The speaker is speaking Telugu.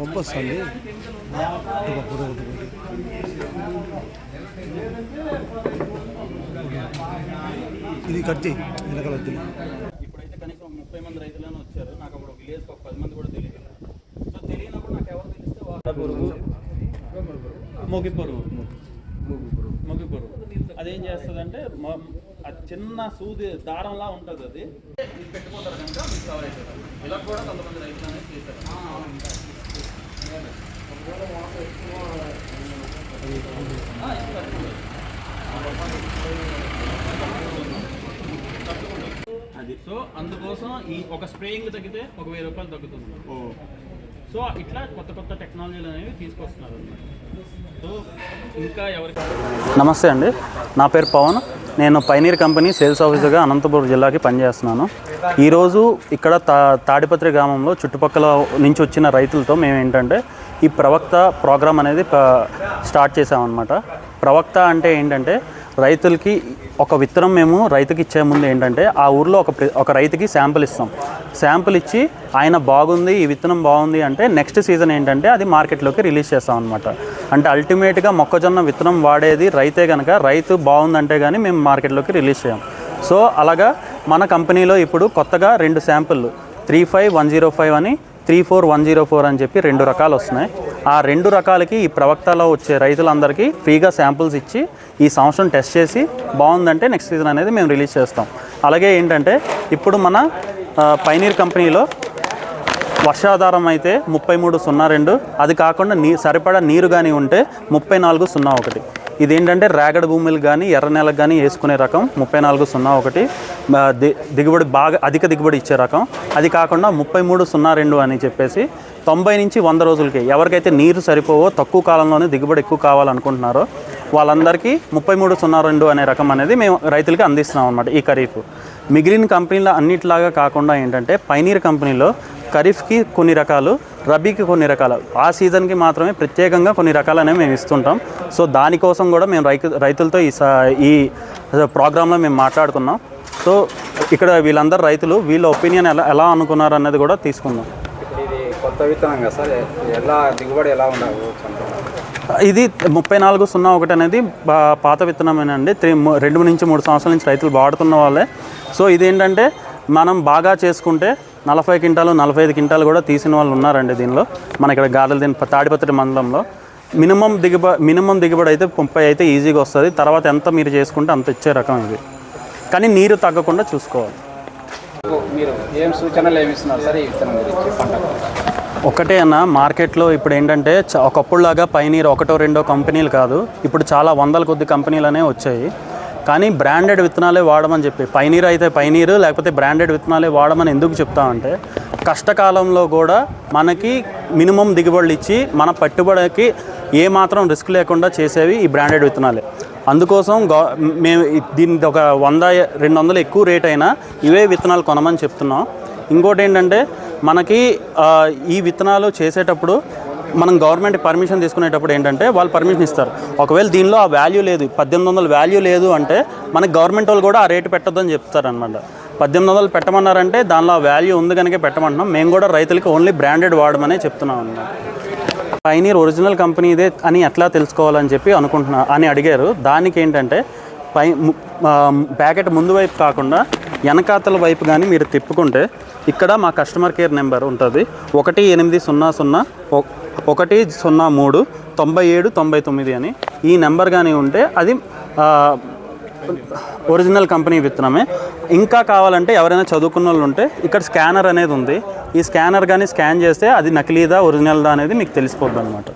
వస్తుంది ఇది కట్టి వెనకాల ఇప్పుడైతే కనీసం 30 మంది రైతులను వచ్చారు. నాకు అప్పుడు విలేజ్కి ఒక 10 మంది కూడా తెలియదు. సో తెలియనప్పుడు నాకు ఎవరు తెలిస్తే మొగి పురుగు అదేం చేస్తుందంటే అది చిన్న సూది దారంలా ఉంటుంది. అది పెట్టుకుంటారు కనుక మీకు కవర్ అవుతుంది. ఇలా కూడా కొంతమంది రైతులు అనేది చేశారు. అది సో అందుకోసం ఈ ఒక స్ప్రేయింగ్ తగ్గితే ఒక 1000 రూపాయలు తగ్గుతుంది. సో ఇట్లా కొత్త కొత్త టెక్నాలజీలు అనేవి తీసుకొస్తున్నారు అన్నమాట. సో ఇంకా ఎవరికి నమస్తే అండి, నా పేరు పవన్. నేను పైనీర్ కంపెనీ సేల్స్ ఆఫీసర్గా అనంతపురం జిల్లాకి పనిచేస్తున్నాను. ఈరోజు ఇక్కడ తాడిపత్రి గ్రామంలో చుట్టుపక్కల నుంచి వచ్చిన రైతులతో మేము ఏంటంటే ఈ ప్రవక్త ప్రోగ్రామ్ అనేది స్టార్ట్ చేసామన్నమాట. ప్రవక్త అంటే ఏంటంటే రైతులకి ఒక విత్తనం మేము రైతుకి ఇచ్చే ముందు ఏంటంటే ఆ ఊర్లో ఒక రైతుకి శాంపుల్ ఇస్తాం. శాంపుల్ ఇచ్చి ఆయన బాగుంది, ఈ విత్తనం బాగుంది అంటే నెక్స్ట్ సీజన్ ఏంటంటే అది మార్కెట్లోకి రిలీజ్ చేస్తాం అనమాట. అంటే అల్టిమేట్గా మొక్కజొన్న విత్తనం వాడేది రైతే కనుక రైతు బాగుందంటే కానీ మేము మార్కెట్లోకి రిలీజ్ చేయం. సో అలాగా మన కంపెనీలో ఇప్పుడు కొత్తగా 2 శాంపుళ్ళు 35105 అని 34104 అని చెప్పి 2 రకాలు వస్తున్నాయి. ఆ 2 రకాలకి ఈ ప్రవక్తలో వచ్చే రైతులందరికీ ఫ్రీగా శాంపుల్స్ ఇచ్చి ఈ సంవత్సరం టెస్ట్ చేసి బాగుందంటే నెక్స్ట్ సీజన్ అనేది మేము రిలీజ్ చేస్తాం. అలాగే ఏంటంటే ఇప్పుడు మన పైనీర్ కంపెనీలో వర్షాధారం అయితే 3302, అది కాకుండా సరిపడా నీరు కానీ ఉంటే 3401. ఇదేంటంటే రేగడి భూములకు కానీ ఎర్ర నెలకు కానీ వేసుకునే రకం 3401. దిగుబడి బాగా అధిక దిగుబడి ఇచ్చే రకం. అది కాకుండా 3302 అని చెప్పేసి 90 నుంచి 100 రోజులకి ఎవరికైతే నీరు సరిపోవో తక్కువ కాలంలోనే దిగుబడి ఎక్కువ కావాలనుకుంటున్నారో వాళ్ళందరికీ 3302 అనే రకం అనేది మేము రైతులకి అందిస్తున్నాం అన్నమాట. ఈ ఖరీఫ్ మిగిలిన కంపెనీల అన్నిటిలాగా కాకుండా ఏంటంటే పైనీర్ కంపెనీలో ఖరీఫ్కి కొన్ని రకాలు, రబీకి కొన్ని రకాలు, ఆ సీజన్కి మాత్రమే ప్రత్యేకంగా కొన్ని రకాలు అనేవి మేము ఇస్తుంటాం. సో దానికోసం కూడా మేము రైతులతో ఈ ప్రోగ్రాంలో మేము మాట్లాడుకున్నాం. సో ఇక్కడ వీళ్ళందరూ రైతులు వీళ్ళ ఒపీనియన్ ఎలా అనుకున్నారు అన్నది కూడా తీసుకుందాం. ఇది కొత్త విత్తనం కదా సార్, ఎలా దిగుబడి ఎలా ఉండాలి? ఇది 3401 అనేది పాత విత్తనమేనండి. 2 నుంచి 3 సంవత్సరాల నుంచి రైతులు వాడుతున్న వాళ్ళే. సో ఇదేంటంటే మనం బాగా చేసుకుంటే 40 క్వింటాలు 45 క్వింటాలు కూడా తీసిన వాళ్ళు ఉన్నారండి. దీనిలో మన ఇక్కడ తాడిపత్రి మండలంలో మినిమం దిగుబడి అయితే 30 అయితే ఈజీగా వస్తుంది. తర్వాత ఎంత మీరు చేసుకుంటే అంత ఇచ్చే రకం ఇది. కానీ నీరు తగ్గకుండా చూసుకోవాలి. మీరు ఏం సూచనలు ఏమి ఇస్తున్నారు సార్ ఈ విత్తనం గురించి? పంట ఒకటే అన్న, మార్కెట్లో ఇప్పుడు ఏంటంటే ఒకప్పుడులాగా పైనీర్ 1-2 కంపెనీలు కాదు, ఇప్పుడు చాలా వందల కొద్ది కంపెనీలు అనేవి వచ్చాయి. కానీ బ్రాండెడ్ విత్తనాలే వాడమని చెప్పి పైనీర్ అయితే పైనీరు, లేకపోతే బ్రాండెడ్ విత్తనాలే వాడమని ఎందుకు చెప్తామంటే కష్టకాలంలో కూడా మనకి మినిమం దిగుబడులు ఇచ్చి మన పెట్టుబడికి ఏమాత్రం రిస్క్ లేకుండా చేసేవి ఈ బ్రాండెడ్ విత్తనాలే. అందుకోసం మేము దీనికి ఒక 100-200 ఎక్కువ రేట్ అయినా ఇవే విత్తనాలు కొనమని చెప్తున్నాం. ఇంకోటి ఏంటంటే మనకి ఈ విత్తనాలు చేసేటప్పుడు మనం గవర్నమెంట్ పర్మిషన్ తీసుకునేటప్పుడు ఏంటంటే వాళ్ళు పర్మిషన్ ఇస్తారు. ఒకవేళ దీనిలో ఆ వాల్యూ లేదు, 1800 వాల్యూ లేదు అంటే మనకి గవర్నమెంట్ వాళ్ళు కూడా ఆ రేటు పెట్టొద్దని చెప్తారనమాట. 1800 పెట్టమన్నారంటే దానిలో ఆ వాల్యూ ఉంది కనుక పెట్టమంటున్నాం. మేము కూడా రైతులకి ఓన్లీ బ్రాండెడ్ వాడమనే చెప్తున్నాం అన్నమాట. పైనీర్ ఒరిజినల్ కంపెనీ ఇదే అని ఎట్లా తెలుసుకోవాలని చెప్పి అని అడిగారు. దానికి ఏంటంటే ప్యాకెట్ ముందు వైపు కాకుండా వెనకాతల వైపు కానీ మీరు తిప్పుకుంటే ఇక్కడ మా కస్టమర్ కేర్ నెంబర్ ఉంటుంది. 1800-103-9799 అని ఈ నెంబర్ కానీ ఉంటే అది ఒరిజినల్ కంపెనీ విత్తనమే. ఇంకా కావాలంటే ఎవరైనా చదువుకున్న వాళ్ళు ఉంటే ఇక్కడ స్కానర్ అనేది ఉంది. ఈ స్కానర్ కానీ స్కాన్ చేస్తే అది నకిలీదా ఒరిజినల్దా అనేది మీకు తెలిసిపోద్ది అనమాట.